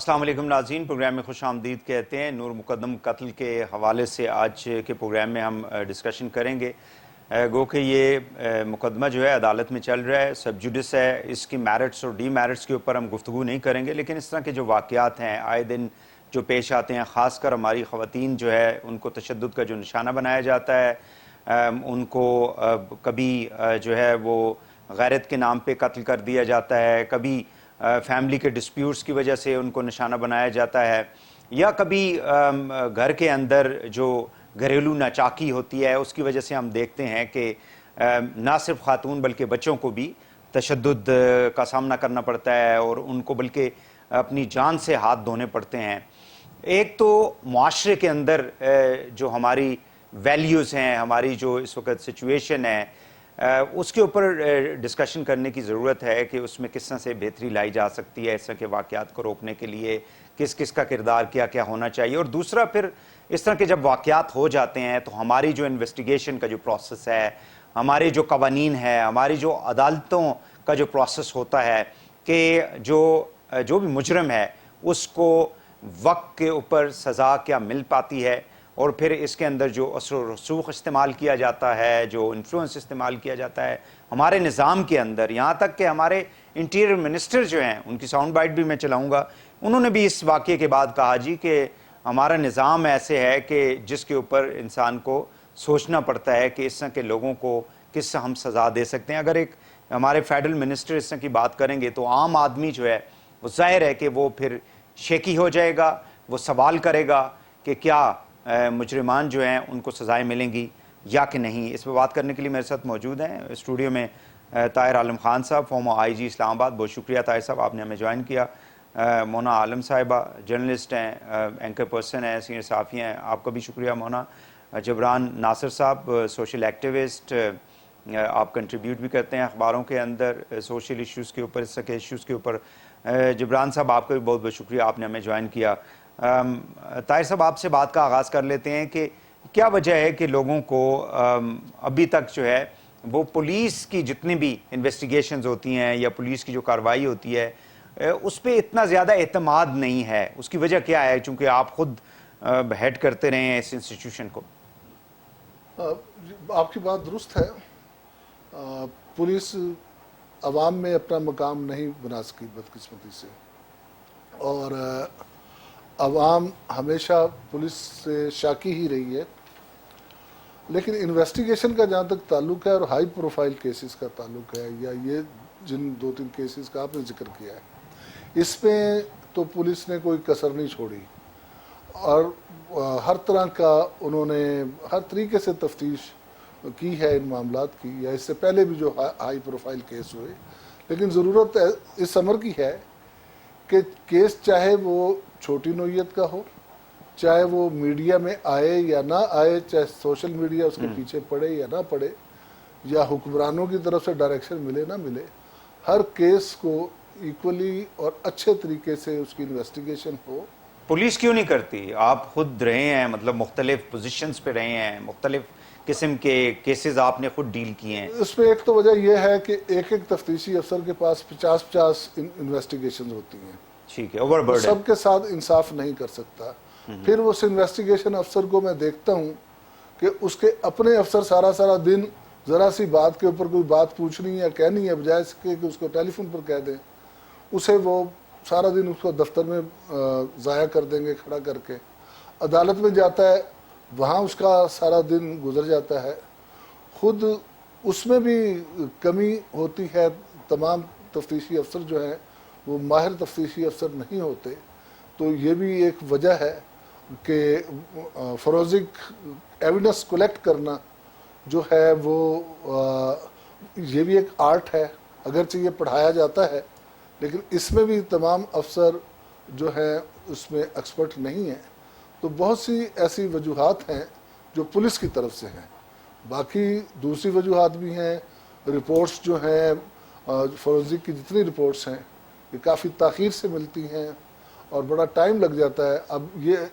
السلام علیکم ناظرین، پروگرام میں خوش آمدید کہتے ہیں۔ نور مقدم قتل کے حوالے سے آج کے پروگرام میں ہم ڈسکشن کریں گے۔ گو کہ یہ مقدمہ جو ہے عدالت میں چل رہا ہے، سب جوڈس ہے، اس کی میرٹس اور ڈی میرٹس کے اوپر ہم گفتگو نہیں کریں گے، لیکن اس طرح کے جو واقعات ہیں آئے دن جو پیش آتے ہیں، خاص کر ہماری خواتین جو ہے ان کو تشدد کا جو نشانہ بنایا جاتا ہے، ان کو کبھی جو ہے وہ غیرت کے نام پہ قتل کر دیا جاتا ہے، کبھی فیملی کے ڈسپیوٹس کی وجہ سے ان کو نشانہ بنایا جاتا ہے، یا کبھی گھر کے اندر جو گھریلو ناچاکی ہوتی ہے اس کی وجہ سے ہم دیکھتے ہیں کہ نہ صرف خاتون بلکہ بچوں کو بھی تشدد کا سامنا کرنا پڑتا ہے اور ان کو بلکہ اپنی جان سے ہاتھ دھونے پڑتے ہیں۔ ایک تو معاشرے کے اندر جو ہماری ویلیوز ہیں، ہماری جو اس وقت سچویشن ہے، اس کے اوپر ڈسکشن کرنے کی ضرورت ہے کہ اس میں کس طرح سے بہتری لائی جا سکتی ہے اس طرح کے واقعات کو روکنے کے لیے، کس کس کا کردار کیا کیا ہونا چاہیے، اور دوسرا پھر اس طرح کے جب واقعات ہو جاتے ہیں تو ہماری جو انویسٹیگیشن کا جو پروسیس ہے، ہمارے جو قوانین ہے، ہماری جو عدالتوں کا جو پروسیس ہوتا ہے کہ جو بھی مجرم ہے اس کو وقت کے اوپر سزا کیا مل پاتی ہے، اور پھر اس کے اندر جو اثر و رسوخ استعمال کیا جاتا ہے، جو انفلوئنس استعمال کیا جاتا ہے ہمارے نظام کے اندر، یہاں تک کہ ہمارے انٹیریئر منسٹر جو ہیں، ان کی ساؤنڈ بائٹ بھی میں چلاؤں گا، انہوں نے بھی اس واقعے کے بعد کہا جی کہ ہمارا نظام ایسے ہے کہ جس کے اوپر انسان کو سوچنا پڑتا ہے کہ اس طرح کے لوگوں کو کس طرح ہم سزا دے سکتے ہیں۔ اگر ایک ہمارے فیڈرل منسٹر اس طرح کی بات کریں گے تو عام آدمی جو ہے وہ ظاہر ہے کہ وہ پھر شیکی ہو جائے گا، وہ سوال کرے گا کہ کیا مجرمان جو ہیں ان کو سزائیں ملیں گی یا کہ نہیں۔ اس پہ بات کرنے کے لیے میرے ساتھ موجود ہیں اسٹوڈیو میں طاہر عالم خان صاحب، فارمر آئی جی اسلام آباد، بہت شکریہ طاہر صاحب آپ نے ہمیں جوائن کیا۔ مونا عالم صاحبہ جرنلسٹ ہیں، اینکر پرسن ہیں، سینئر صحافی ہیں، آپ کا بھی شکریہ مونا۔ جبران ناصر صاحب سوشل ایکٹیوسٹ، آپ کنٹریبیوٹ بھی کرتے ہیں اخباروں کے اندر سوشل ایشوز کے اوپر، اس طرح کے ایشوز کے اوپر۔ جبران صاحب آپ کا بھی بہت بہت شکریہ آپ نے ہمیں جوائن کیا۔ طاہر صاحب آپ سے بات کا آغاز کر لیتے ہیں کہ کیا وجہ ہے کہ لوگوں کو ابھی تک جو ہے وہ پولیس کی جتنی بھی انویسٹیگیشنز ہوتی ہیں یا پولیس کی جو کارروائی ہوتی ہے اس پہ اتنا زیادہ اعتماد نہیں ہے؟ اس کی وجہ کیا ہے، چونکہ آپ خود ہیڈ کرتے رہے ہیں اس انسٹیٹیوشن کو؟ آپ کی بات درست ہے، پولیس عوام میں اپنا مقام نہیں بنا سکی بدقسمتی سے، اور عوام ہمیشہ پولیس سے شاکی ہی رہی ہے۔ لیکن انویسٹیگیشن کا جہاں تک تعلق ہے اور ہائی پروفائل کیسز کا تعلق ہے، یا یہ جن 2-3 کیسز کا آپ نے ذکر کیا ہے، اس میں تو پولیس نے کوئی کسر نہیں چھوڑی، اور ہر طرح کا انہوں نے ہر طریقے سے تفتیش کی ہے ان معاملات کی، یا اس سے پہلے بھی جو ہائی پروفائل کیس ہوئے۔ لیکن ضرورت اس امر کی ہے کہ کیس چاہے وہ چھوٹی نوعیت کا ہو، چاہے وہ میڈیا میں آئے یا نہ آئے، چاہے سوشل میڈیا اس کے پیچھے پڑے یا نہ پڑے، یا حکمرانوں کی طرف سے ڈائریکشن ملے نہ ملے، ہر کیس کو ایکولی اور اچھے طریقے سے اس کی انویسٹیگیشن ہو۔ پولیس کیوں نہیں کرتی؟ آپ خود رہے ہیں، مطلب مختلف پوزیشنز پہ رہے ہیں، مختلف قسم کے کیسز آپ نے خود ڈیل کیے ہیں۔ اس میں ایک تو وجہ یہ ہے کہ ایک تفتیشی افسر کے پاس 50 انویسٹیگیشن ہوتی ہیں، ٹھیک ہے، اوور برڈن۔ سب کے ساتھ انصاف نہیں کر سکتا۔ پھر اس انویسٹیگیشن افسر کو میں دیکھتا ہوں کہ اس کے اپنے افسر سارا دن ذرا سی بات کے اوپر کوئی بات پوچھنی یا کہنی ہے، بجائے اس کے کہ اس کو ٹیلی فون پر کہہ دیں، اسے وہ سارا دن اس کو دفتر میں ضائع کر دیں گے کھڑا کر کے۔ عدالت میں جاتا ہے، وہاں اس کا سارا دن گزر جاتا ہے۔ خود اس میں بھی کمی ہوتی ہے، تمام تفتیشی افسر جو ہیں وہ ماہر تفتیشی افسر نہیں ہوتے، تو یہ بھی ایک وجہ ہے کہ فورینسک ایویڈنس کلیکٹ کرنا جو ہے وہ یہ بھی ایک آرٹ ہے، اگرچہ یہ پڑھایا جاتا ہے، لیکن اس میں بھی تمام افسر جو ہیں اس میں ایکسپرٹ نہیں ہیں۔ تو بہت سی ایسی وجوہات ہیں جو پولیس کی طرف سے ہیں، باقی دوسری وجوہات بھی ہیں۔ رپورٹس جو ہیں فورینسک کی جتنی رپورٹس ہیں یہ کافی تاخیر سے ملتی ہیں اور بڑا ٹائم لگ جاتا ہے۔ اب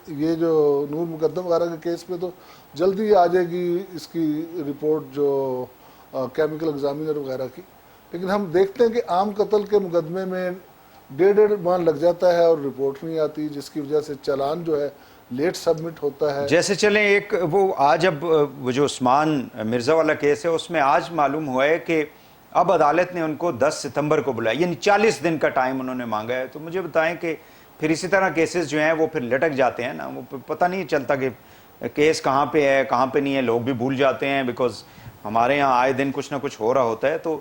یہ جو نور مقدم وغیرہ کے کیس میں تو جلدی آ جائے گی اس کی رپورٹ، جو کیمیکل ایگزامینر وغیرہ کی، لیکن ہم دیکھتے ہیں کہ عام قتل کے مقدمے میں 1.5 ماہ لگ جاتا ہے اور رپورٹ نہیں آتی، جس کی وجہ سے چالان جو ہے لیٹ سبمٹ ہوتا ہے. جیسے چلیں ایک وہ آج اب وہ جو عثمان مرزا والا کیس ہے اس میں آج معلوم ہوا ہے کہ اب عدالت نے ان کو 10 ستمبر کو بلایا، یعنی 40 دن کا ٹائم انہوں نے مانگا ہے. تو مجھے بتائیں کہ پھر اسی طرح کیسز جو ہیں وہ پھر لٹک جاتے ہیں نا، وہ پتہ نہیں چلتا کہ کیس کہاں پہ ہے کہاں پہ نہیں ہے، لوگ بھی بھول جاتے ہیں بیکاز ہمارے یہاں آئے دن کچھ نہ کچھ ہو رہا ہوتا ہے. تو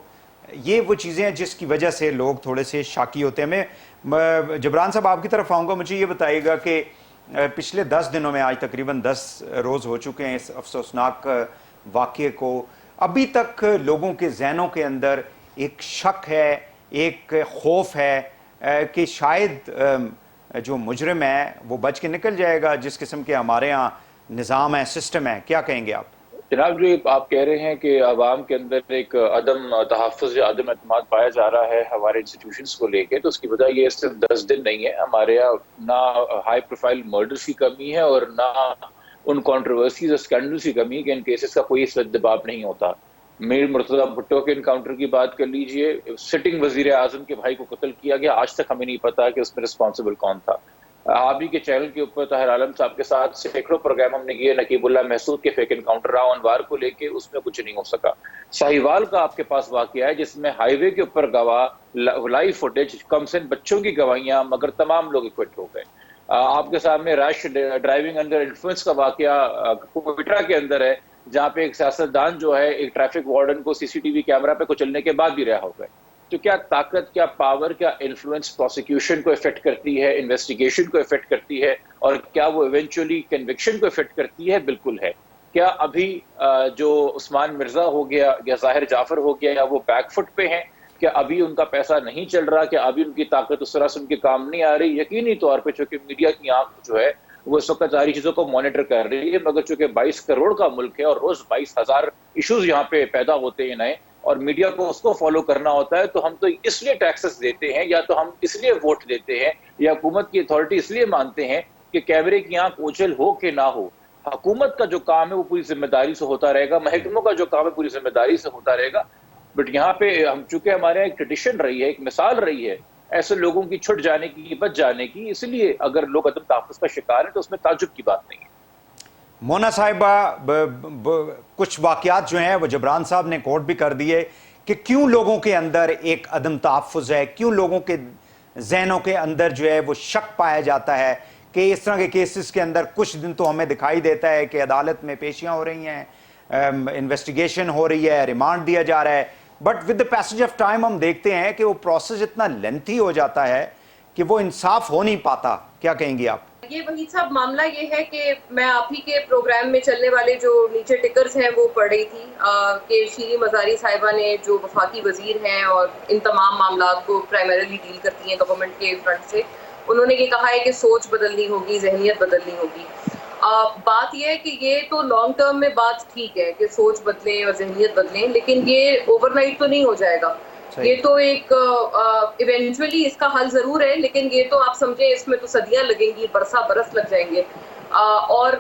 یہ وہ چیزیں ہیں جس کی وجہ سے لوگ تھوڑے سے شاکی ہوتے ہیں. میں جبران صاحب آپ کی طرف آؤں گا، مجھے یہ بتائیے گا کہ پچھلے 10 دنوں میں آج تقریباً 10 روز ہو چکے ہیں اس افسوسناک واقعے کو، ابھی تک لوگوں کے ذہنوں کے اندر ایک شک ہے، ایک خوف ہے کہ شاید جو مجرم ہے وہ بچ کے نکل جائے گا، جس قسم کے ہمارے ہاں نظام ہے، سسٹم ہے. کیا کہیں گے آپ؟ جناب جو آپ کہہ رہے ہیں کہ عوام کے اندر ایک عدم تحفظ یا عدم اعتماد پایا جا رہا ہے ہمارے انسٹیٹیوشنز کو لے کے، تو اس کی وجہ یہ صرف 10 دن نہیں ہے. ہمارے یہاں نہ ہائی پروفائل مرڈرز کی کمی ہے اور نہ ان کانٹروورسیز اور اسکینڈلز کی کمی ہے کہ ان کیسز کا کوئی دباؤ نہیں ہوتا. میر مرتضیٰ بھٹو کے انکاؤنٹر کی بات کر لیجئے، سٹنگ وزیر اعظم کے بھائی کو قتل کیا گیا، آج تک ہمیں نہیں پتا کہ اس میں رسپانسبل کون تھا. آپ ہی کے چینل کے اوپر طاہر عالم صاحب کے ساتھ سینکڑوں پروگرام ہم نے کیے نقیب اللہ محسود کے فیک انکاؤنٹر راؤ انوار کو لے کے، اس میں کچھ نہیں ہو سکا. ساہیوال کا آپ کے پاس واقعہ ہے جس میں ہائی وے کے اوپر گواہ، لائیو فوٹیج، کم سن بچوں کی گواہیاں، مگر تمام لوگ اکوٹ ہو گئے. آپ کے سامنے ریش ڈرائیونگ انڈر انفلوئنس کا واقعہ کوئٹہ کے اندر ہے، جہاں پہ ایک سیاستدان جو ہے ایک ٹریفک وارڈن کو سی سی ٹی وی کیمرہ پہ چلنے کے بعد بھی رہا ہو گئے. تو کیا طاقت، کیا پاور، کیا انفلوئنس پروسیکیوشن کو افیکٹ کرتی ہے، انویسٹیگیشن کو افیکٹ کرتی ہے، اور کیا وہ ایونچولی کنوکشن کو افیکٹ کرتی ہے؟ بالکل ہے. کیا ابھی جو عثمان مرزا ہو گیا یا ظاہر جعفر ہو گیا، یا وہ بیک فٹ پہ ہیں؟ کیا ابھی ان کا پیسہ نہیں چل رہا؟ کیا ابھی ان کی طاقت اس طرح سے ان کے کام نہیں آ رہی؟ یقینی طور پہ چونکہ میڈیا کی آنکھ جو ہے وہ اس وقت ساری چیزوں کو مانیٹر کر رہی ہے، مگر چونکہ 22 کروڑ کا ملک ہے اور روز 22,000 ایشوز یہاں پہ پیدا ہوتے ہیں نئے، اور میڈیا کو اس کو فالو کرنا ہوتا ہے، تو ہم تو اس لیے ٹیکسز دیتے ہیں، یا تو ہم اس لیے ووٹ دیتے ہیں، یا حکومت کی اتھارٹی اس لیے مانتے ہیں کہ کیمرے کی آنکھ اوجھل ہو کہ نہ ہو، حکومت کا جو کام ہے وہ پوری ذمہ داری سے ہوتا رہے گا، محکموں کا جو کام ہے پوری ذمہ داری سے ہوتا رہے گا. بٹ یہاں پہ ہم چونکہ ہمارے ایک ٹریڈیشن رہی ہے، ایک مثال رہی ہے ایسے لوگوں کی چھٹ جانے کی، بچ جانے کی، اس لیے اگر لوگ عدم تحفظ کا شکار ہیں تو اس میں تعجب کی بات نہیں ہے. مونا صاحبہ، کچھ واقعات جو ہیں وہ جبران صاحب نے کوٹ بھی کر دیے کہ کیوں لوگوں کے اندر ایک عدم تحفظ ہے، کیوں لوگوں کے ذہنوں کے اندر جو ہے وہ شک پایا جاتا ہے کہ اس طرح کے کیسز کے اندر کچھ دن تو ہمیں دکھائی دیتا ہے کہ عدالت میں پیشیاں ہو رہی ہیں، انویسٹیگیشن ہو رہی ہے، ریمانڈ دیا جا رہا ہے، but with the passage of time ہم دیکھتے ہیں کہ وہ پروسیس اتنا لینتھی ہو جاتا ہے کہ وہ انصاف ہو نہیں پاتا. کیا کہیں گی آپ؟ یہ وحید صاحب معاملہ یہ ہے کہ میں آپ ہی کے پروگرام میں چلنے والے جو نیچے ٹکرز ہیں وہ پڑھ رہی تھی کہ شیریں مزاری صاحبہ نے، جو وفاقی وزیر ہیں اور ان تمام معاملات کو پرائمریلی ڈیل کرتی ہیں گورنمنٹ کے فرنٹ سے، انہوں نے یہ کہا ہے کہ سوچ بدلنی ہوگی، ذہنیت بدلنی ہوگی. بات یہ ہے کہ یہ تو لانگ ٹرم میں بات ٹھیک ہے کہ سوچ بدلیں اور ذہنیت بدلیں، لیکن یہ اوور نائٹ تو نہیں ہو جائے گا. یہ تو ایک ایونچولی اس کا حل ضرور ہے، لیکن یہ تو آپ سمجھیں اس میں تو صدیاں لگیں گی، برس لگ جائیں گے. اور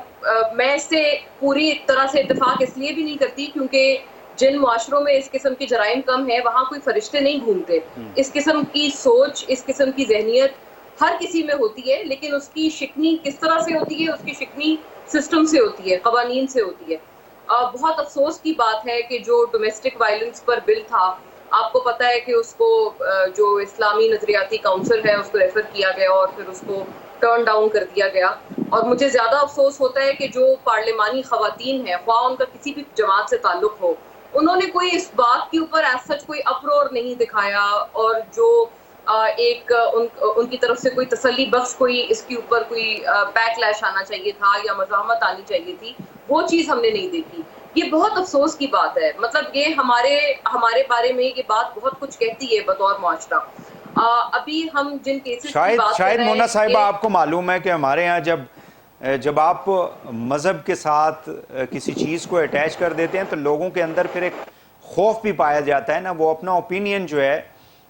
میں اس سے پوری طرح سے اتفاق اس لیے بھی نہیں کرتی کیونکہ جن معاشروں میں اس قسم کے جرائم کم ہیں وہاں کوئی فرشتے نہیں گھومتے. اس قسم کی سوچ، اس قسم کی ذہنیت ہر کسی میں ہوتی ہے، لیکن اس کی شکنی کس طرح سے ہوتی ہے؟ اس کی شکنی سسٹم سے ہوتی ہے، قوانین سے ہوتی ہے. بہت افسوس کی بات ہے کہ جو ڈومیسٹک وائلنس پر بل تھا، آپ کو پتہ ہے کہ اس کو جو اسلامی نظریاتی کونسل ہے اس کو ریفر کیا گیا اور پھر اس کو ٹرن ڈاؤن کر دیا گیا. اور مجھے زیادہ افسوس ہوتا ہے کہ جو پارلیمانی خواتین ہیں، خواہ ان کا کسی بھی جماعت سے تعلق ہو، انہوں نے کوئی اس بات کے اوپر ایز سچ کوئی اپرور نہیں دکھایا، اور جو ایک ان کی طرف سے کوئی تسلی بخش کوئی اس کے اوپر کوئی بیک لیش آنا چاہیے تھا یا مزاحمت آنی چاہیے تھی، وہ چیز ہم نے نہیں دیکھی. یہ بہت افسوس کی بات ہے. مطلب یہ ہمارے بارے میں یہ بات بہت کچھ کہتی ہے بطور معاشرہ. ابھی ہم جن کیسز کی بات کر رہے ہیں، شاید مونا صاحبہ آپ کو معلوم ہے کہ ہمارے ہاں جب آپ مذہب کے ساتھ کسی چیز کو اٹیچ کر دیتے ہیں تو لوگوں کے اندر پھر ایک خوف بھی پایا جاتا ہے نا، وہ اپنا اوپینین جو ہے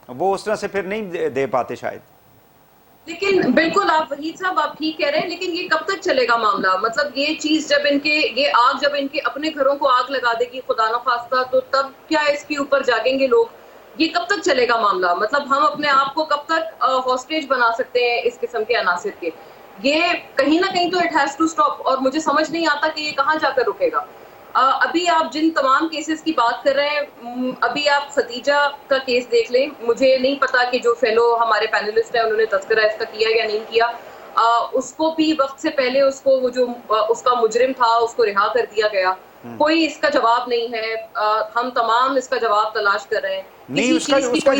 وہ اس طرح سے پھر نہیں دے پاتے شاید. لیکن بالکل آپ وحید صاحب آپ ٹھیک کہہ رہے ہیں، لیکن یہ کب تک چلے گا معاملہ؟ مطلب یہ چیز جب ان کے اپنے گھروں کو آگ لگا دے گی خدا نخواستہ، تو تب کیا اس کے اوپر جاگیں گے لوگ؟ یہ کب تک چلے گا معاملہ؟ مطلب ہم اپنے آپ کو کب تک ہاسٹیج بنا سکتے ہیں اس قسم کے عناصر کے؟ یہ کہیں نہ کہیں تو اٹ ہیز ٹو سٹاپ، اور مجھے سمجھ نہیں آتا کہ یہ کہاں جا کر رکے گا۔ ابھی آپ جن تمام کیسز کی بات کر رہے ہیں، ابھی آپ ختیجہ کا کیس دیکھ لیں، مجھے نہیں پتا کہ جو فیلو ہمارے پینلسٹ ہیں انہوں نے تذکرہ اس کا کیا یا نہیں کیا، اس کو بھی وقت سے پہلے اس کو وہ جو اس کا مجرم تھا اس کو رہا کر دیا گیا، کوئی اس کا جواب نہیں ہے، ہم تمام اس کا جواب تلاش کر رہے ہیں۔ نہیں، اس کا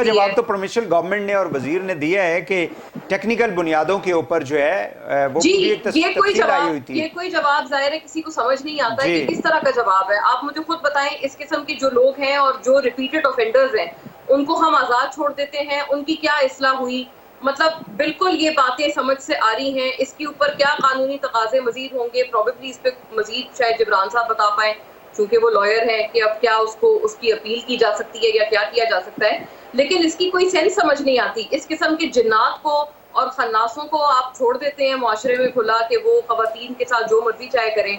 جواب تو پروونشل گورنمنٹ نے اور وزیر نے دیا ہے کہ ٹیکنیکل بنیادوں کے اوپر جو ہے وہ تفصیل آئی ہوئی تھی۔ یہ کوئی جواب ظاہر ہے کسی کو سمجھ نہیں آتا ہے کہ کس طرح کا جواب ہے۔ آپ مجھے خود بتائیں، اس قسم کے جو لوگ ہیں اور جو ریپیٹڈ آفینڈرز ہیں ان کو ہم آزاد چھوڑ دیتے ہیں، ان کی کیا اصلاح ہوئی؟ مطلب بالکل یہ باتیں سمجھ سے آ رہی ہیں۔ اس کے اوپر کیا قانونی تقاضے مزید ہوں گے، پروبیبلی اس پہ مزید شاید جبران صاحب بتا پائیں چونکہ وہ لائر ہیں، کہ اب کیا اس کی اپیل کی جا سکتی ہے یا کیا کیا جا سکتا ہے، لیکن اس کی کوئی سینس سمجھ نہیں آتی۔ اس قسم کے جنات کو اور خناسوں کو آپ چھوڑ دیتے ہیں معاشرے میں کھلا کہ وہ خواتین کے ساتھ جو مرضی چاہے کریں،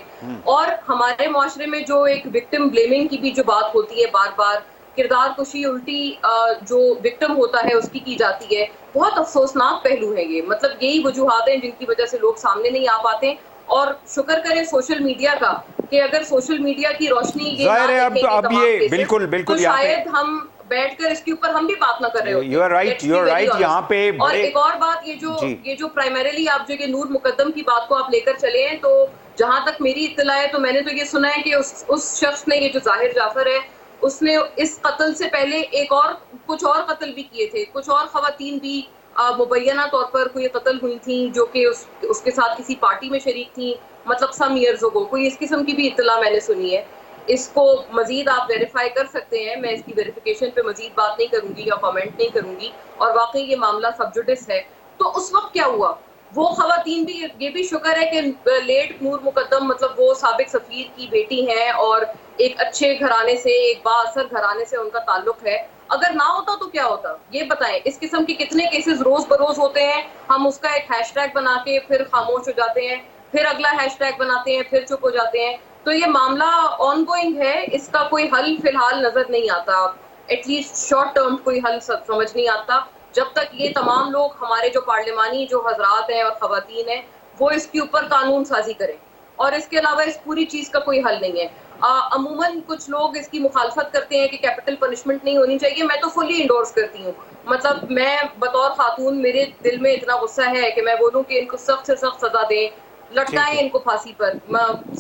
اور ہمارے معاشرے میں جو ایک وکٹم بلیمنگ کی بھی جو بات ہوتی ہے، بار بار کردار کشی الٹی جو وکٹم ہوتا ہے اس کی جاتی ہے، بہت افسوسناک پہلو ہے یہ۔ مطلب یہی وجوہات ہیں جن کی وجہ سے لوگ سامنے نہیں آ پاتے، اور شکر کریں سوشل میڈیا کا کہ اگر سوشل میڈیا کی روشنی یہ ظاہر ہے اب یہ بالکل تو شاید ہم بیٹھ کر اس کے اوپر ہم بھی بات نہ کر رہے ہوتے۔ یو آر رائٹ یہاں پہ۔ اور ایک اور بات، یہ جو پرائمریلی آپ جو کہ نور مقدم کی بات کو آپ لے کر چلے ہیں، تو جہاں تک میری اطلاع ہے تو میں نے تو یہ سنا ہے کہ اس شخص نے، یہ جو ظاہر جعفر ہے، اس نے اس قتل سے پہلے کچھ اور قتل بھی کیے تھے، کچھ اور خواتین بھی مبینہ طور پر کوئی قتل ہوئی تھیں جو کہ اس کے ساتھ کسی پارٹی میں شریک تھیں، مطلب سم ایئرز اگو، کوئی اس قسم کی بھی اطلاع میں نے سنی ہے۔ اس کو مزید آپ ویریفائی کر سکتے ہیں، میں اس کی ویریفیکیشن پہ مزید بات نہیں کروں گی یا کامنٹ نہیں کروں گی، اور واقعی یہ معاملہ سب جوڈس ہے۔ تو اس وقت کیا ہوا؟ وہ خواتین بھی، یہ بھی شکر ہے کہ لیٹ نور مقدم مطلب وہ سابق سفیر کی بیٹی ہیں اور ایک اچھے گھرانے سے، ایک با اثر گھرانے سے ان کا تعلق ہے۔ اگر نہ ہوتا تو کیا ہوتا؟ یہ بتائیں۔ اس قسم کے کتنے کیسز روز بروز ہوتے ہیں، ہم اس کا ایک ہیش ٹیگ بنا کے پھر خاموش ہو جاتے ہیں، پھر اگلا ہیش ٹیگ بناتے ہیں، پھر چپ ہو جاتے ہیں۔ تو یہ معاملہ آن گوئنگ ہے، اس کا کوئی حل فی الحال نظر نہیں آتا، ایٹ لیسٹ شارٹ ٹرم کوئی حل سمجھ نہیں آتا، جب تک یہ تمام لوگ، ہمارے جو پارلیمانی جو حضرات ہیں اور خواتین ہیں، وہ اس کے اوپر قانون سازی کریں، اور اس کے علاوہ اس پوری چیز کا کوئی حل نہیں ہے۔ عموماً کچھ لوگ اس کی مخالفت کرتے ہیں کہ کیپٹل پنشمنٹ نہیں ہونی چاہیے، میں تو فلی انڈورس کرتی ہوں۔ مطلب میں بطور خاتون، میرے دل میں اتنا غصہ ہے کہ میں بولوں کہ ان کو سخت سے سخت سزا دیں، لٹکائیں ان کو پھانسی پر،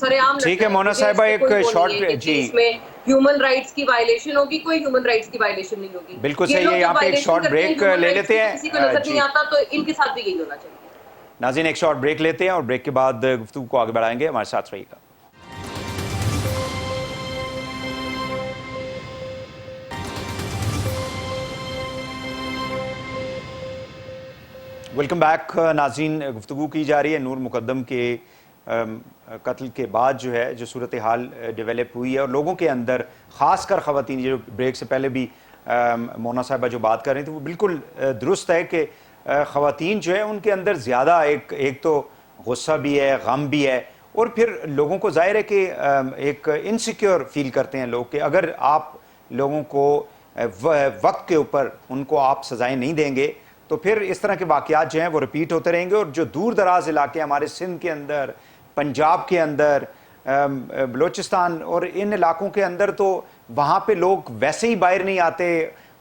سر عام ٹھیک ہے مونا صاحبہ، ایک شارٹ اس میں ہیومن رائٹس کی وائلیشن ہوگی، کوئی ہیومن رائٹس کی وائلیشن نہیں ہوگی۔ بالکل صحیح ہے، یہاں پہ ایک شارٹ بریک لے لیتے ہیں، کسی کو نظر نہیں آتا تو ان کے ساتھ بھی یہی ہونا چاہیے۔ ناظرین ایک شارٹ بریک لیتے ہیں اور بریک کے بعد گفتگو کو آگے بڑھائیں گے، ہمارے ساتھ رہیے گا۔ ویلکم بیک ناظرین، گفتگو کی جا رہی ہے نور مقدم کے قتل کے بعد جو ہے جو صورتحال ڈیولپ ہوئی ہے، اور لوگوں کے اندر خاص کر خواتین، جو بریک سے پہلے بھی مونا صاحبہ جو بات کر رہی تھی وہ بالکل درست ہے کہ خواتین جو ہے ان کے اندر زیادہ ایک تو غصہ بھی ہے، غم بھی ہے، اور پھر لوگوں کو ظاہر ہے کہ ایک انسیکیور فیل کرتے ہیں لوگ کہ اگر آپ لوگوں کو وقت کے اوپر ان کو آپ سزائیں نہیں دیں گے تو پھر اس طرح کے واقعات جو ہیں وہ ریپیٹ ہوتے رہیں گے، اور جو دور دراز علاقے ہمارے سندھ کے اندر، پنجاب کے اندر، بلوچستان اور ان علاقوں کے اندر، تو وہاں پہ لوگ ویسے ہی باہر نہیں آتے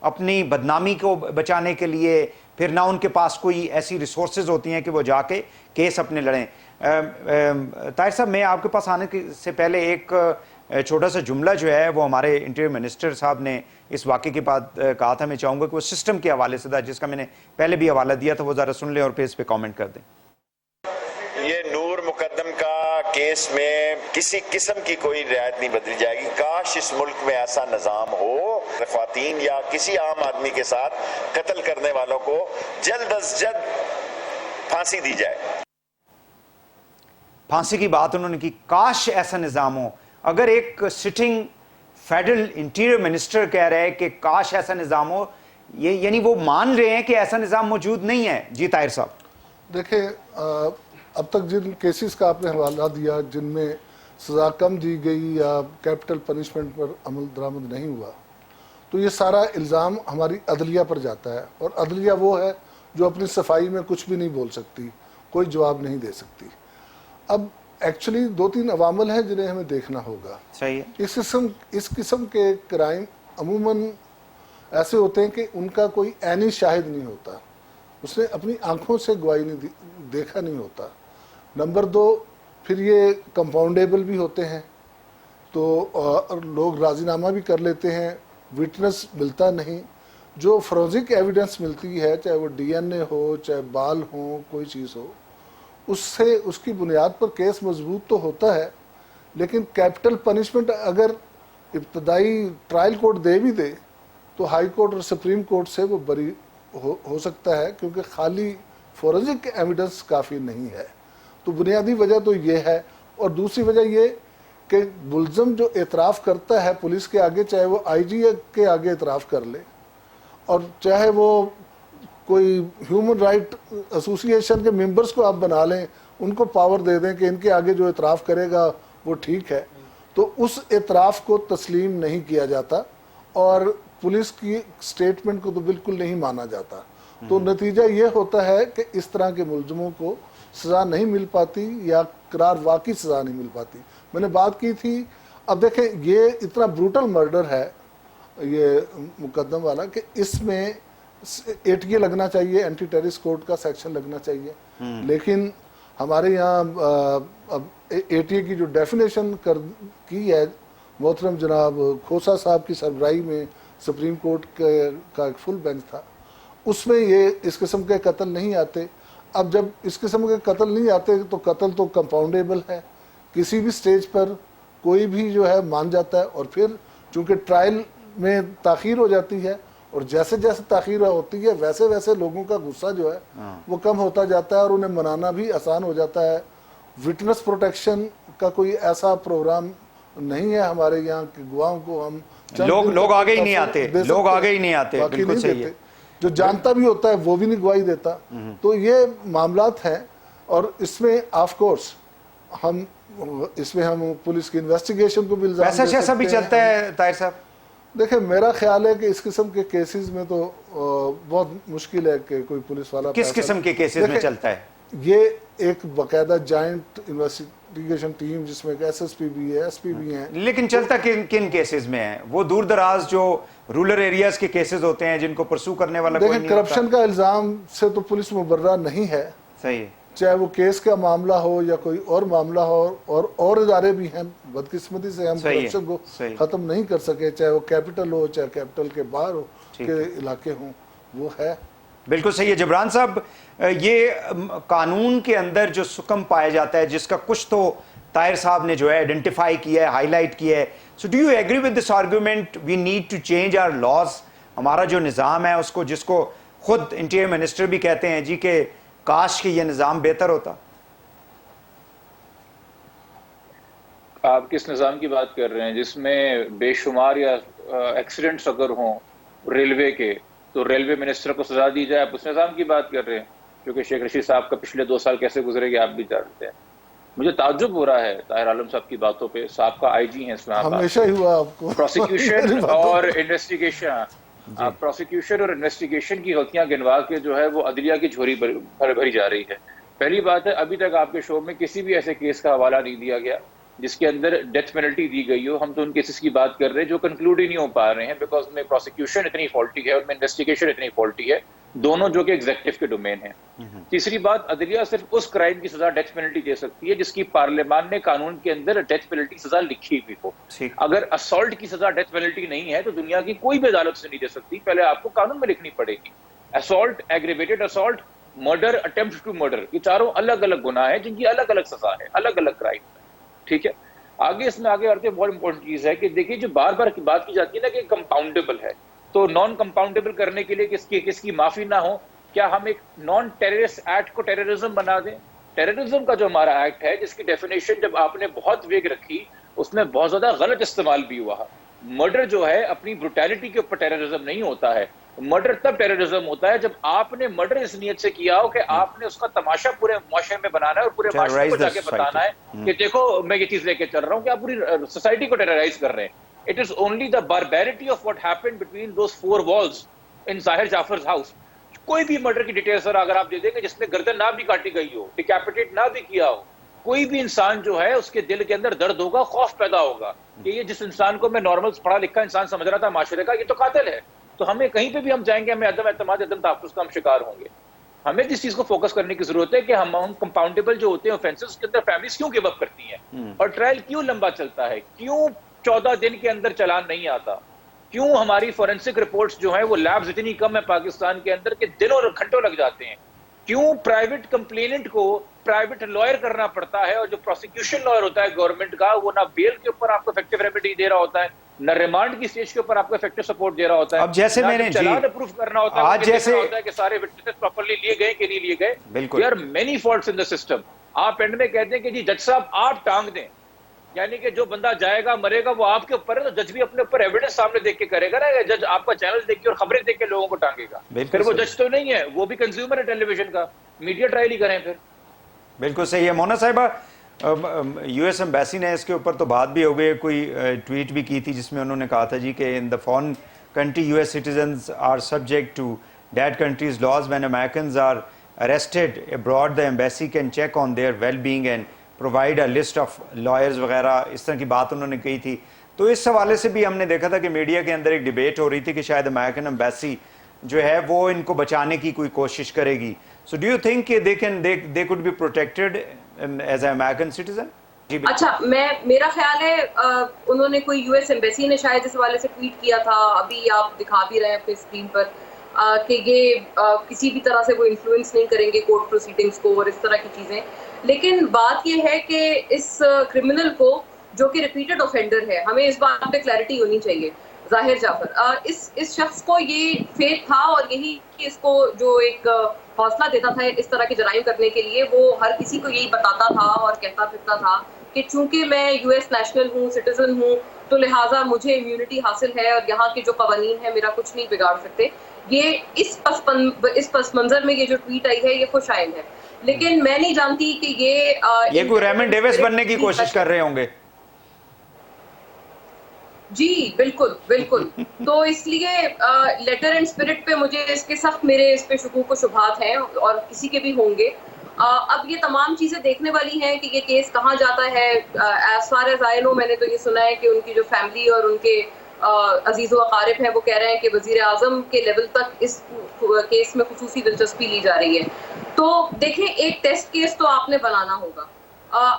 اپنی بدنامی کو بچانے کے لیے، پھر نہ ان کے پاس کوئی ایسی ریسورسز ہوتی ہیں کہ وہ جا کے کیس اپنے لڑیں۔ طاہر صاحب، میں آپ کے پاس آنے سے پہلے ایک چھوٹا سا جملہ جو ہے وہ ہمارے انٹیریئر منسٹر صاحب نے اس واقعے کے بعد کہا تھا، میں چاہوں گا کہ وہ سسٹم کے حوالے سے تھا، جس کا میں نے پہلے بھی حوالہ دیا تھا، وہ ذرا سن لیں اور پھر اس پہ کامنٹ کر دیں۔ یہ نور مقدم کا کیس میں کسی قسم کی کوئی رعایت نہیں بدلی جائے گی۔ کاش اس ملک میں ایسا نظام ہو، خواتین یا کسی عام آدمی کے ساتھ قتل کرنے والوں کو جلد از جلد پھانسی دی جائے۔ پھانسی کی بات انہوں نے کی، کاش ایسا نظام ہو۔ اگر ایک سٹنگ فیڈرل انٹیریئر منسٹر کہہ رہے ہیں کہ کاش ایسا نظام ہو، یہ یعنی وہ مان رہے ہیں کہ ایسا نظام موجود نہیں ہے۔ جی طاہر صاحب، دیکھیں، اب تک جن کیسز کا آپ نے حوالہ دیا جن میں سزا کم دی گئی یا کیپٹل پنشمنٹ پر عمل درآمد نہیں ہوا، تو تو یہ سارا الزام ہماری عدلیہ پر جاتا ہے، اور عدلیہ وہ ہے جو اپنی صفائی میں کچھ بھی نہیں بول سکتی، کوئی جواب نہیں دے سکتی۔ اب ایکچولی 2-3 عوامل ہیں جنہیں ہمیں دیکھنا ہوگا۔ صحیح ہے۔ اس قسم کے کرائم عموماً ایسے ہوتے ہیں کہ ان کا کوئی عینی شاہد نہیں ہوتا، اس نے اپنی آنکھوں سے گواہی نہیں دیکھا نہیں ہوتا۔ نمبر 2، پھر یہ کمپاؤنڈیبل بھی ہوتے ہیں، تو لوگ راضی نامہ بھی کر لیتے ہیں، وٹنس ملتا نہیں۔ جو فورینسک ایویڈنس ملتی ہے، چاہے وہ ڈی این اے ہو، چاہے بال ہو، کوئی چیز ہو، اس سے اس کی بنیاد پر کیس مضبوط تو ہوتا ہے، لیکن کیپٹل پنشمنٹ اگر ابتدائی ٹرائل کورٹ دے بھی دے تو ہائی کورٹ اور سپریم کورٹ سے وہ بری ہو سکتا ہے، کیونکہ خالی فورینسک ایویڈنس کافی نہیں ہے۔ تو بنیادی وجہ تو یہ ہے، اور دوسری وجہ یہ کہ ملزم جو اعتراف کرتا ہے پولیس کے آگے، چاہے وہ آئی جی کے آگے اعتراف کر لے، اور چاہے وہ کوئی ہیومن رائٹ ایسوسی ایشن کے ممبرز کو آپ بنا لیں، ان کو پاور دے دیں کہ ان کے آگے جو اعتراف کرے گا وہ ٹھیک ہے، تو اس اعتراف کو تسلیم نہیں کیا جاتا، اور پولیس کی سٹیٹمنٹ کو تو بالکل نہیں مانا جاتا۔ تو نتیجہ یہ ہوتا ہے کہ اس طرح کے ملزموں کو سزا نہیں مل پاتی، یا قرار واقعی سزا نہیں مل پاتی۔ میں نے بات کی تھی، اب دیکھیں یہ اتنا بروٹل مرڈر ہے یہ مقدم والا، کہ اس میں ATA لگنا چاہیے، اینٹی ٹیررسٹ کوڈ کا سیکشن لگنا چاہیے، لیکن ہمارے یہاں اب ATA کی جو ڈیفینیشن کی ہے محترم جناب کھوسا صاحب کی سربراہی میں سپریم کورٹ کا ایک فل بینچ تھا، اس میں یہ اس قسم کے قتل نہیں آتے۔ اب جب اس قسم کے قتل نہیں آتے تو قتل تو کمپاؤنڈیبل ہے، کسی بھی سٹیج پر کوئی بھی جو ہے مان جاتا ہے، اور پھر چونکہ ٹرائل میں تاخیر ہو جاتی ہے، اور جیسے جیسے تاخیر ہوتی ہے ویسے ویسے لوگوں کا غصہ جو ہے وہ کم ہوتا جاتا ہے، اور انہیں منانا بھی آسان ہو جاتا ہے۔ وٹنس پروٹیکشن کا کوئی ایسا پروگرام نہیں ہے ہمارے یہاں کہ گواہوں کو ہم لوگ آگے ہی نہیں آتے، لوگ آگے ہی نہیں آتے، بالکل صحیح ہے۔ جو جانتا بھی ہوتا ہے وہ بھی نہیں گواہی دیتا۔ تو یہ معاملات ہیں، اور اس میں آف کورس ہم پولیس کی انویسٹیگیشن کو بھی الزام دے سکتے ہیں۔ ایسا بھی چلتا ہے طاہر صاحب؟ دیکھیں میرا خیال ہے کہ اس قسم کے کیسز میں تو بہت مشکل ہے کہ کوئی پولیس والا کس قسم کے کیسز میں چلتا ہے؟ یہ ایک باقاعدہ جائنٹ انویسٹیگیشن ٹیم جس میں SSP بھی ہے، SP بھی ہیں۔ لیکن چلتا کن کیسز میں ہے؟ وہ دور دراز جو رولر ایریاز کے کیسز ہوتے ہیں جن کو پرسو کرنے والا کوئی نہیں ہوتا۔ دیکھیں کرپشن کا الزام سے تو پولیس مبرہ نہیں ہے، صحیح ہے، چاہے وہ کیس کا معاملہ ہو یا کوئی اور معاملہ ہو، اور ادارے بھی ہیں، بدقسمتی سے ہم کرپشن کو ختم نہیں کر سکے، چاہے وہ کیپٹل ہو، چاہے کیپٹل کے باہر ہو کے علاقے ہوں، وہ ہے۔ بالکل صحیح ہے۔ جبران صاحب، یہ قانون کے اندر جو سکم پایا جاتا ہے، جس کا کچھ تو طاہر صاحب نے جو ہے آئیڈینٹیفائی کیا ہے، ہائی لائٹ کیا ہے، so do you agree with this argument we need to change our laws? ہمارا جو نظام ہے اس کو، جس کو خود انٹیریئر منسٹر بھی کہتے ہیں جی کہ کاش کہ یہ نظام بہتر ہوتا۔ آپ کس نظام کی بات کر رہے ہیں جس میں بے شمار یا ایکسیڈنٹس اگر ہوں ریلوے کے تو ریلوے منسٹر کو سزا دی جائے؟ آپ اس نظام کی بات کر رہے ہیں؟ کیونکہ شیخ رشید صاحب کا پچھلے 2 سال کیسے گزرے گے آپ بھی جانتے ہیں۔ مجھے تعجب ہو رہا ہے طاہر عالم صاحب کی باتوں پہ، صاحب کا IG ہیں اسلام آباد، ہمیشہ ہی ہوا آپ کو پروسیکیوشن اور انویسٹیگیشن کی غلطیاں گنوا کے جو ہے وہ عدلیہ کی جھولی بھری جا رہی ہے۔ پہلی بات ہے ابھی تک آپ کے شو میں کسی بھی ایسے کیس کا حوالہ نہیں دیا گیا جس کے اندر ڈیتھ پینلٹی دی گئی ہو۔ ہم تو ان کیسز کی بات کر رہے ہیں جو کنکلوڈ ہی نہیں ہو پا رہے ہیں، بیکاز میں پروسیکیوشن اتنی فالٹی ہے، ان میں انویسٹیگیشن اتنی فالٹی ہے، دونوں جو کہ ایگزیکٹو کے ڈومین ہیں۔ تیسری بات، عدلیہ صرف اس کرائم کی سزا ڈیتھ پینلٹی دے سکتی ہے جس کی پارلیمان نے قانون کے اندر ڈیتھ پینلٹی سزا لکھی ہوئی ہو۔ اگر اسالٹ کی سزا ڈیتھ پینلٹی نہیں ہے تو دنیا کی کوئی بھی عدالت سے نہیں دے سکتی، پہلے آپ کو قانون میں لکھنی پڑے گی۔ Assault, aggravated assault, murder, attempt to murder, یہ چاروں الگ الگ گناہ ہیں جن کی الگ الگ سزا ہے، الگ الگ کرائم ہے، ٹھیک ہے۔ آگے اس میں آگے بڑھتے بہت امپورٹنٹ چیز ہے کہ دیکھیے جو بار بار بات کی جاتی ہے نا کہ کمپاؤنڈیبل ہے، تو نان کمپاؤنڈیبل کرنے کے لیے کس کی معافی نہ ہو، کیا ہم ایک نان ٹیررسٹ ایکٹ کو ٹیررزم بنا دیں؟ ٹیررزم کا جو ہمارا ایکٹ ہے جس کی ڈیفینیشن جب آپ نے بہت ویگ رکھی اس میں بہت زیادہ غلط استعمال بھی ہوا۔ مرڈر جو ہے اپنی بروٹیلٹی کے اوپر ٹیررزم نہیں ہوتا ہے، مرڈر تب ٹیررزم ہوتا ہے جب آپ نے مرڈر اس نیت سے کیا ہو کہ آپ نے اس کا تماشا پورے معاشرے میں بنانا ہے اور پورے معاشرے کو جا کے بتانا ہے کہ دیکھو میں یہ چیز لے کے چل رہا ہوں، کہ آپ پوری سوسائٹی کو ٹیررائز کر رہے ہیں۔ It is only the barbarity of what happened between those four walls in Zahir Jafar's house. کوئی بھی مرڈر کی ڈیٹیل سر اگر آپ دے دیں گے جس میں گردن نہ بھی کاٹی گئی ہو, ڈیکیپیٹیٹ نہ بھی کیا ہو, کوئی بھی انسان جو ہے اس کے دل کے اندر درد ہوگا, خوف پیدا ہوگا کہ یہ جس انسان کو میں نارمل پڑھا لکھا انسان سمجھ رہا تھا معاشرے کا, یہ تو قاتل ہے. تو ہمیں کہیں پہ بھی ہم جائیں گے ہمیں عدم اعتماد, عدم تحفظ کا ہم شکار ہوں گے. ہمیں اس چیز کو فوکس کرنے کی ضرورت ہے کہ ہم کمپاؤنڈیبل جو ہوتے ہیں اوفینسز کے اندر فیملیز کیوں گیو اپ کرتی ہیں, اور ٹرائل کیوں لمبا چلتا ہے, کیوں 14 دن کے اندر چلان نہیں آتا, کیوں ہماری فورینسک رپورٹس جو ہیں وہ لیبز اتنی کم ہے پاکستان کے اندر کہ دنوں اور گھنٹوں لگ جاتے ہیں, کیوں پرائیویٹ کمپلیننٹ کو پرائیویٹ لائر کرنا پڑتا ہے, اور جو پروسیکیوشن لائر ہوتا ہے گورنمنٹ کا وہ نہ بیل کے اوپر آپ کو افیکٹو ریمیڈی دے رہا ہوتا ہے, نہ ریمانڈ کی اسٹیج کے اوپر آپ کو افیکٹو سپورٹ دے رہا ہوتا ہے. اب جیسے میں نے چلان اپروو کرنا ہوتا ہے, آج جیسے ہوتا ہے کہ سارے وٹنسز پراپرلی لیے گئے کہ نہیں لیے گئے. بالکل there are many faults in the system. آپ اینڈ میں کہتے ہیں کہ جی جج صاحب آپ ٹانگ دیں, یعنی کہ جو بندہ جائے گا مرے گا وہ آپ کے اوپر ہے, تو جج بھی اپنے اوپر ایویڈنس سامنے دیکھ کے کرے گا نا. جج آپ کا چینل دیکھ کے اور خبریں دیکھ کے لوگوں کو ٹانگے گا, پھر وہ جج تو نہیں ہے, وہ بھی کنزیومر ہے ٹیلی ویژن کا, میڈیا ٹرائل ہی کریں پھر. بالکل صحیح ہے. مونا صاحبہ, یو ایس ایمبیسی نے اس کے اوپر تو بات بھی ہو گئی, کوئی ٹویٹ بھی کی تھی جس میں انہوں نے کہا تھا جی کہ in the foreign country U S citizens are subject to that country's laws. When Americans are arrested abroad, the embassy can check on their well-being and provide a list of lawyers وغیرہ, اس طرح کی بات انہوں نے کہی تھی. تو اس حوالے سے بھی ہم نے دیکھا تھا کہ میڈیا کے اندر ایک ڈیبیٹ ہو رہی تھی کہ شاید امریکن ایمبیسی جو ہے وہ ان کو بچانے کی کوئی کوشش کرے گی. سو ڈو یو تھنک کہ they could be protected as an American citizen? اچھا, میرا خیال ہے انہوں نے کوئی یو ایس ایمبیسی نے شاید اس حوالے سے ٹویٹ کیا تھا, ابھی آپ دکھا بھی رہے ہیں اپنے اسکرین پر, کہ یہ کسی بھی طرح سے وہ انفلوئنس نہیں کریں گے کورٹ پروسیڈنگز کو اور اس طرح کی چیزیں. لیکن بات یہ ہے کہ اس کرمنل کو جو کہ ریپیٹڈ آفینڈر ہے, ہمیں اس بات پہ کلیئرٹی ہونی چاہیے. ظاہر جعفر اس شخص کو یہ فیت تھا, اور یہی اس کو جو ایک حوصلہ دیتا تھا اس طرح کے جرائم کرنے کے لیے, وہ ہر کسی کو یہی بتاتا تھا اور کہتا پھرتا تھا کہ چونکہ میں یو ایس نیشنل ہوں, سٹیزن ہوں, تو لہٰذا مجھے امیونٹی حاصل ہے اور یہاں کے جو قوانین ہیں میرا کچھ نہیں بگاڑ سکتے. یہ اس پس منظر میں یہ جو ٹویٹ آئی ہے یہ خوش آئند ہے, لیکن میں نہیں جانتی کہ یہ کوئی ریمن ڈیوس بننے کی کوشش کر رہے ہوں گے. جی بالکل بالکل. تو اس لیے لیٹر اینڈ اسپرٹ پہ مجھے اس کے سخت میرے اس پہ شکوک و شبہات ہیں, اور کسی کے بھی ہوں گے. اب یہ تمام چیزیں دیکھنے والی ہیں کہ یہ کیس کہاں جاتا ہے. ایز فار ایز آئی نو, میں نے تو یہ سنا ہے کہ ان کی جو فیملی اور ان کے عزیز و اقارب ہیں وہ کہہ رہے ہیں کہ وزیر اعظم کے لیول تک اس کیس میں خصوصی دلچسپی لی جا رہی ہے. تو دیکھیں, ایک ٹیسٹ کیس تو آپ نے بنانا ہوگا.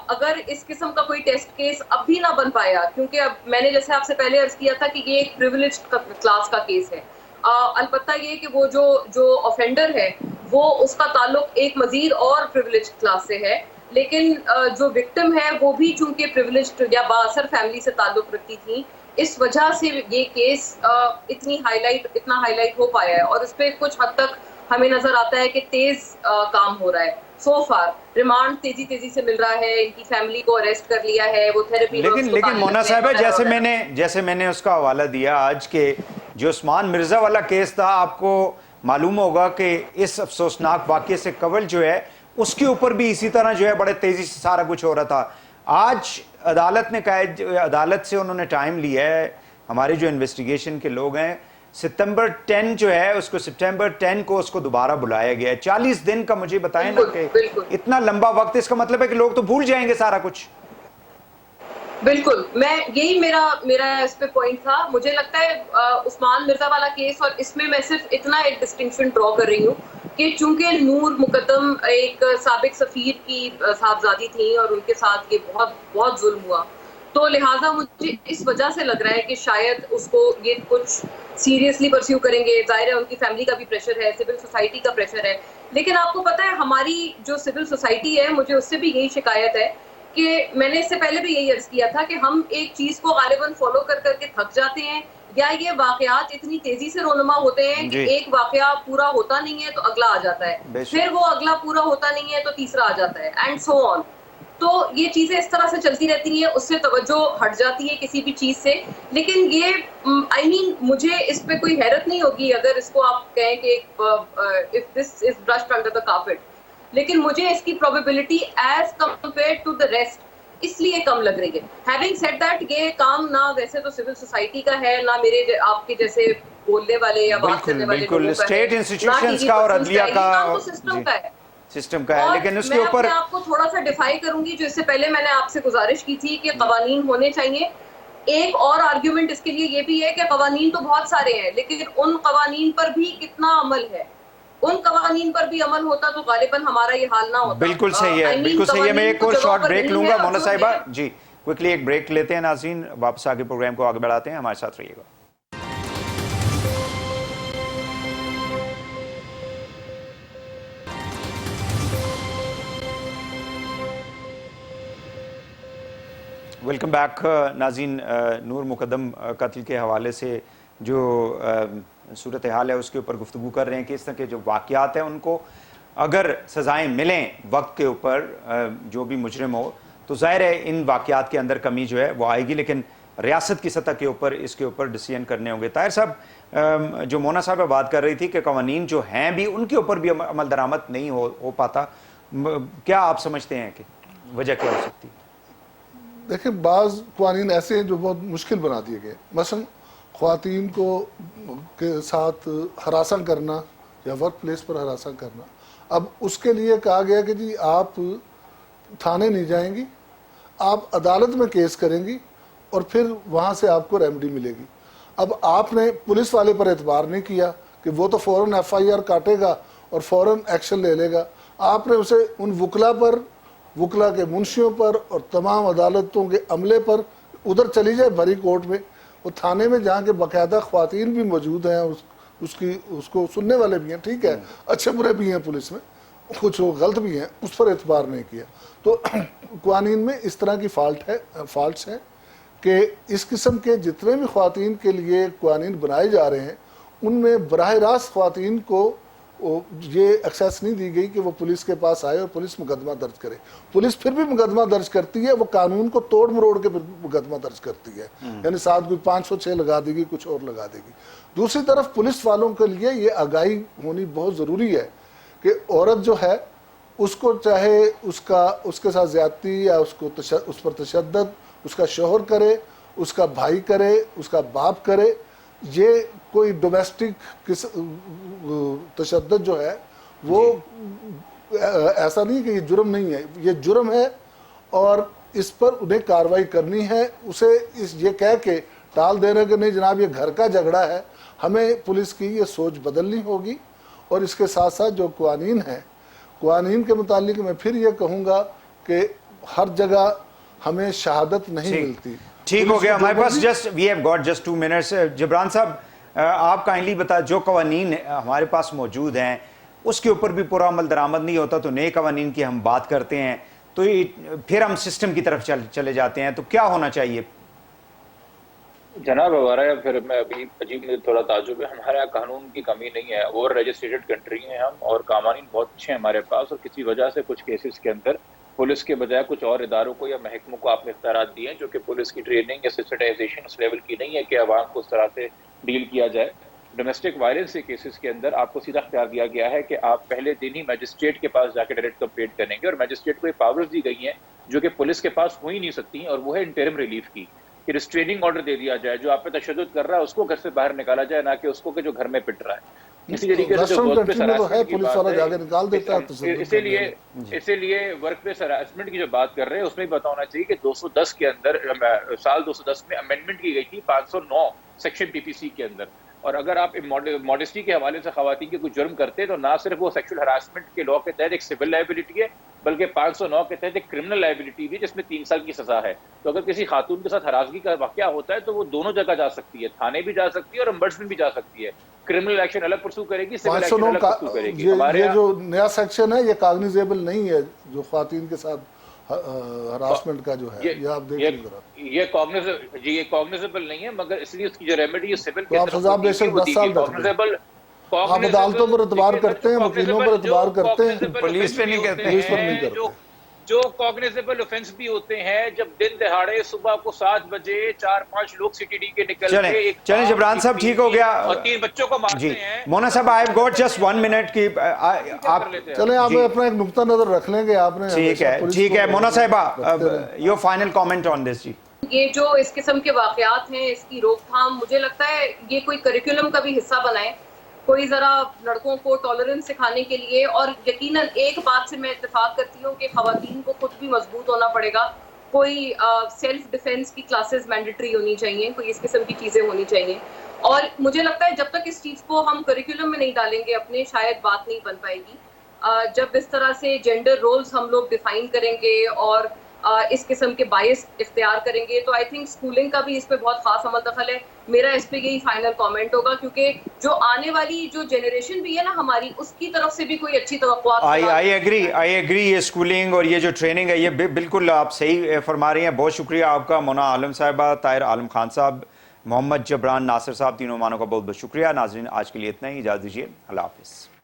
اگر اس قسم کا کوئی ٹیسٹ کیس اب بھی نہ بن پایا, کیونکہ اب میں نے جیسے آپ سے پہلے عرض کیا تھا کہ یہ ایک پریویلیجڈ کلاس کا کیس ہے. البتہ یہ کہ وہ جو آفینڈر ہے وہ اس کا تعلق ایک مزید اور پریویلیجڈ کلاس سے ہے, لیکن جو وکٹم ہے وہ بھی چونکہ پریویلیجڈ یا بااثر فیملی سے تعلق رکھتی تھی, اس وجہ سے یہ کیس اتنا ہائی لائٹ ہو پایا ہے, اور اس پہ کچھ حد تک ہمیں نظر آتا ہے کہ تیز کام ہو رہا ہے. سو فار ریمانڈ تیزی سے مل رہا ہے, ان کی فیملی کو اریسٹ کر لیا ہے, وہ تھراپی. لیکن مونا صاحبہ, جیسے میں نے اس کا حوالہ دیا آج کے جو عثمان مرزا والا کیس تھا, آپ کو معلوم ہوگا کہ اس افسوسناک واقعے سے قبل جو ہے اس کے اوپر بھی اسی طرح جو ہے بڑے تیزی سے سارا کچھ ہو رہا تھا. آج عدالت نے کہا, عدالت سے انہوں نے ٹائم لیا ہے, ہمارے جو انویسٹیگیشن کے لوگ ہیں, ستمبر 10 جو ہے اس کو سپٹمبر 10 کو اس کو دوبارہ بلایا گیا ہے. 40 دن کا مجھے بتائیں نا کہ اتنا لمبا وقت, اس کا مطلب ہے کہ لوگ تو بھول جائیں گے سارا کچھ. بالکل, میں یہی میرا اس پہ پوائنٹ تھا. مجھے لگتا ہے عثمان مرزا والا کیس, اور اس میں صرف اتنا ایک ڈسٹنکشن ڈرا کر رہی ہوں کہ چونکہ نور مقدم ایک سابق سفیر کی صاحبزادی تھیں اور ان کے ساتھ یہ بہت ظلم ہوا, تو لہٰذا مجھے اس وجہ سے لگ رہا ہے کہ شاید اس کو یہ کچھ سیریسلی پرسیو کریں گے. ظاہر ہے ان کی فیملی کا بھی پریشر ہے, سول سوسائٹی کا پریشر ہے, لیکن آپ کو پتہ ہے ہماری جو سول سوسائٹی ہے, مجھے اس سے بھی یہی شکایت ہے کہ میں نے اس سے پہلے بھی یہی عرض کیا تھا کہ ہم ایک چیز کو غالباً فالو کر کے تھک جاتے ہیں, یا یہ واقعات اتنی تیزی سے رونما ہوتے ہیں کہ ایک واقعہ پورا ہوتا نہیں ہے تو اگلا آ جاتا ہے, پھر وہ اگلا پورا ہوتا نہیں ہے تو تیسرا آ جاتا ہے, اینڈ سو آن. تو یہ چیزیں اس طرح سے چلتی رہتی ہیں, اس سے توجہ ہٹ جاتی ہے کسی بھی چیز سے. لیکن یہ مجھے اس پہ کوئی حیرت نہیں ہوگی اگر اس کو آپ کہیں کہ if this is brushed under the carpet, لیکن مجھے اس کی probability as compared to the rest اس لیے کم لگ رہی ہے. ہیونگ سیڈ دیٹ یہ کام نہ ویسے تو سول سوسائٹی کا ہے نہ میرے آپ کے جیسے بولنے والے یا بات کرنے والے بالکل لوگوں کا ہے, اسٹیٹ انسٹیٹیوشنز کا اور عدلیہ کا سسٹم کا ہے, سسٹم کا ہے, لیکن اس کے میں اوپر اپنے آپ کو تھوڑا سا ڈیفائی کروں گی. جو اس سے پہلے میں نے آپ سے گزارش کی تھی کہ قوانین ہونے چاہیے. ایک اور آرگیومنٹ اس کے لیے یہ بھی ہے کہ قوانین تو بہت سارے ہیں لیکن ان قوانین پر بھی کتنا عمل ہے. ان قوانین پر بھی عمل ہوتا تو غالباً ہمارا یہ حال نہ ہوتا. بالکل صحیح ہے, بالکل صحیح ہے. میں ایک اور شارٹ بریک لوں گا مونا صاحبہ. جی کوئکلی ایک بریک لیتے ہیں ناظرین, واپس آگے پروگرام کو آگے بڑھاتے ہیں, ہمارے ساتھ رہیے گا. ویلکم بیک ناظرین. نور مقدم قتل کے حوالے سے جو صورتحال ہے اس کے اوپر گفتگو کر رہے ہیں کہ اس طرح کے جو واقعات ہیں ان کو اگر سزائیں ملیں وقت کے اوپر جو بھی مجرم ہو تو ظاہر ہے ان واقعات کے اندر کمی جو ہے وہ آئے گی, لیکن ریاست کی سطح کے اوپر اس کے اوپر ڈیسیژن کرنے ہوں گے. طاہر صاحب, جو مونا صاحب بات کر رہی تھی کہ قوانین جو ہیں بھی ان کے اوپر بھی عمل درآمد نہیں ہو پاتا, کیا آپ سمجھتے ہیں کہ وجہ کیا ہو سکتی؟ دیکھیں بعض قوانین ایسے ہیں جو بہت مشکل بنا دیے گئے. مثلا خواتین کو کے ساتھ ہراساں کرنا یا ورک پلیس پر ہراساں کرنا, اب اس کے لیے کہا گیا کہ جی آپ تھانے نہیں جائیں گی, آپ عدالت میں کیس کریں گی اور پھر وہاں سے آپ کو ریمیڈی ملے گی. اب آپ نے پولیس والے پر اعتبار نہیں کیا کہ وہ تو فوراً ایف آئی آر کاٹے گا اور فوراً ایکشن لے لے گا. آپ نے اسے ان وکلا کے منشیوں پر اور تمام عدالتوں کے عملے پر ادھر چلی جائے بھری کورٹ میں, وہ تھانے میں جہاں کے باقاعدہ خواتین بھی موجود ہیں, اس کو سننے والے بھی ہیں, ٹھیک ہے, اچھے برے بھی ہیں پولیس میں, کچھ غلط بھی ہیں, اس پر اعتبار نہیں کیا. تو قوانین میں اس طرح کی فالٹس ہیں کہ اس قسم کے جتنے بھی خواتین کے لیے قوانین بنائے جا رہے ہیں ان میں براہ راست خواتین کو یہ ایکسیس نہیں دی گئی کہ وہ پولیس کے پاس آئے اور پولیس مقدمہ درج کرے. پولیس پھر بھی مقدمہ درج کرتی ہے, وہ قانون کو توڑ مروڑ کے مقدمہ درج کرتی ہے, یعنی ساتھ کوئی 506 لگا دے گی, کچھ اور لگا دے گی. دوسری طرف پولیس والوں کے لیے یہ آگاہی ہونی بہت ضروری ہے کہ عورت جو ہے اس کو چاہے اس کے ساتھ زیادتی یا اس پر تشدد اس کا شوہر کرے, اس کا بھائی کرے, اس کا باپ کرے, یہ کوئی ڈومیسٹک تشدد جو ہے وہ ایسا نہیں کہ یہ جرم نہیں ہے, یہ جرم ہے اور اس پر انہیں کارروائی کرنی ہے. اسے یہ کہہ کے ٹال دینا کہ نہیں جناب یہ گھر کا جھگڑا ہے, ہمیں پولیس کی یہ سوچ بدلنی ہوگی. اور اس کے ساتھ ساتھ جو قوانین ہیں, قوانین کے متعلق میں پھر یہ کہوں گا کہ ہر جگہ ہمیں شہادت نہیں ملتی. ٹھیک ہو گیا, ہمارے پاس we have got just 2 minutes. Jibran sahib آپ کائنڈلی بتا, جو قوانین ہمارے پاس موجود ہیں اس کے اوپر بھی پورا عمل درآمد نہیں ہوتا تو نئے قوانین کی ہم بات کرتے ہیں تو پھر ہم سسٹم کی طرف چلے جاتے ہیں, تو کیا ہونا چاہیے؟ جناب ہمارا پھر میں ابھی عجیب میں تھوڑا تعجب ہے, ہمارے یہاں قانون کی کمی نہیں ہے, اوور رجسٹریٹڈ کنٹری ہیں ہم اور قوانین بہت اچھے ہیں ہمارے پاس, اور کسی وجہ سے کچھ کیسز کے اندر پولیس کے بجائے کچھ اور اداروں کو یا محکموں کو آپ نے اختیارات دیے ہیں جو کہ پولیس کی ٹریننگ یا سینسٹائزیشن اس لیول کی نہیں ہے کہ عوام کو اس طرح سے ڈیل کیا جائے. ڈومیسٹک وائلنس کے کیسز کے اندر آپ کو سیدھا اختیار دیا گیا ہے کہ آپ پہلے دن ہی میجسٹریٹ کے پاس جا کے ڈائریکٹ کمپلینٹ کریں گے, اور میجسٹریٹ کو یہ پاورز دی گئی ہیں جو کہ پولیس کے پاس ہو ہی نہیں سکتی, اور وہ ہے انٹرم ریلیف کی, کہ ریسٹریننگ آرڈر دے دیا جائے, جو آپ پہ تشدد کر رہا ہے اس کو گھر سے باہر نکالا جائے, نہ کہ اس کو کہ جو گھر میں پٹ رہا ہے. اسی طریقے سے جو ورک پلیس ہراسمنٹ کی بات ہے, اسی لیے ورک پلیس ہراسمنٹ کی جو بات کر رہے ہیں اس میں بھی پتا ہونا چاہیے کہ 210 کے اندر سال 210 میں امینڈمنٹ کی گئی تھی 509 سیکشن پی پی سی کے اندر, اور اگر آپ ماڈسٹی کے حوالے سے خواتین کے کوئی جرم کرتے ہیں تو نہ صرف وہ سیکشل ہراسمنٹ کے لاء کے تحت ایک سول لائبلٹی ہے بلکہ 509 کے تحت ایک کرمنل لائبلٹی بھی جس میں 3 سال کی سزا ہے. تو اگر کسی خاتون کے ساتھ ہراسگی کا واقعہ ہوتا ہے تو وہ دونوں جگہ جا سکتی ہے, تھانے بھی جا سکتی ہے اور امبڈسمنٹ بھی جا سکتی ہے. کرمنل ایکشن الگ پرسو کرے گی, سول ایکشن الگ پرسو کرے گی. یہ جو نیا سیکشن ہے یہ کاگنیزیبل نہیں ہے جو خواتین کے ساتھ ہراسمنٹ کا جو ہے, یہ آپ دیکھ لیں ذرا, یہ کاگنیزیبل نہیں ہے, مگر اس لیے اس کی جو ریمیڈی ہے سول کے اندر سزا بے شک 10 سال تک. آپ عدالتوں پر اعتبار کرتے ہیں, وکیلوں پر اعتبار کرتے ہیں, پولیس پہ نہیں کرتے, پولیس پر نہیں کرتے. جو کوگنیزیبل اوفینس بھی ہوتے ہیں، جب دن دہاڑے صبح کو 7 بجے 4-5 لوگ سی ٹی ڈی کے نکل کے چلیں جبران صاحب ٹھیک ہو گیا اور 3 بچوں کو مارتے ہیں. مونا صاحب I have got just 1 minute کی آپ چلیں آپ اپنا ایک نقطہ نظر رکھ لیں گے. آپ نے ٹھیک ہے مونا صاحبہ یور فائنل کامنٹ آن دس. جی یہ جو اس قسم کے واقعات ہیں اس کی روک تھام مجھے لگتا ہے یہ کوئی کریکولم کا بھی حصہ بنائیں، کوئی ذرا لڑکوں کو ٹالرنس سکھانے کے لیے. اور یقیناً ایک بات سے میں اتفاق کرتی ہوں کہ خواتین کو خود بھی مضبوط ہونا پڑے گا. کوئی سیلف ڈیفینس کی کلاسز مینڈیٹری ہونی چاہیے، کوئی اس قسم کی چیزیں ہونی چاہیے. اور مجھے لگتا ہے جب تک اس چیز کو ہم کریکولم میں نہیں ڈالیں گے اپنے، شاید بات نہیں بن پائے گی. جب اس طرح سے جینڈر رولز ہم لوگ ڈیفائن کریں گے اور اس قسم کے بائس اختیار کریں گے تو آئی تھنک اسکولنگ کا بھی اس پہ بہت خاص عمل دخل ہے. میرا اس پہ یہی فائنل کامنٹ ہوگا، کیونکہ جو آنے والی جو جنریشن بھی ہے نا ہماری، اس کی طرف سے بھی کوئی اچھی توقعات. آئی ایگری یہ اسکولنگ اور یہ جو ٹریننگ ہے یہ بالکل آپ صحیح فرما رہی ہیں. بہت شکریہ آپ کا مونا عالم صاحبہ، طاہر عالم خان صاحب، محمد جبران ناصر صاحب، تینوں مہمانوں کا بہت بہت شکریہ. ناظرین آج کے لیے اتنا ہی، اجازت دیجیے. اللہ حافظ.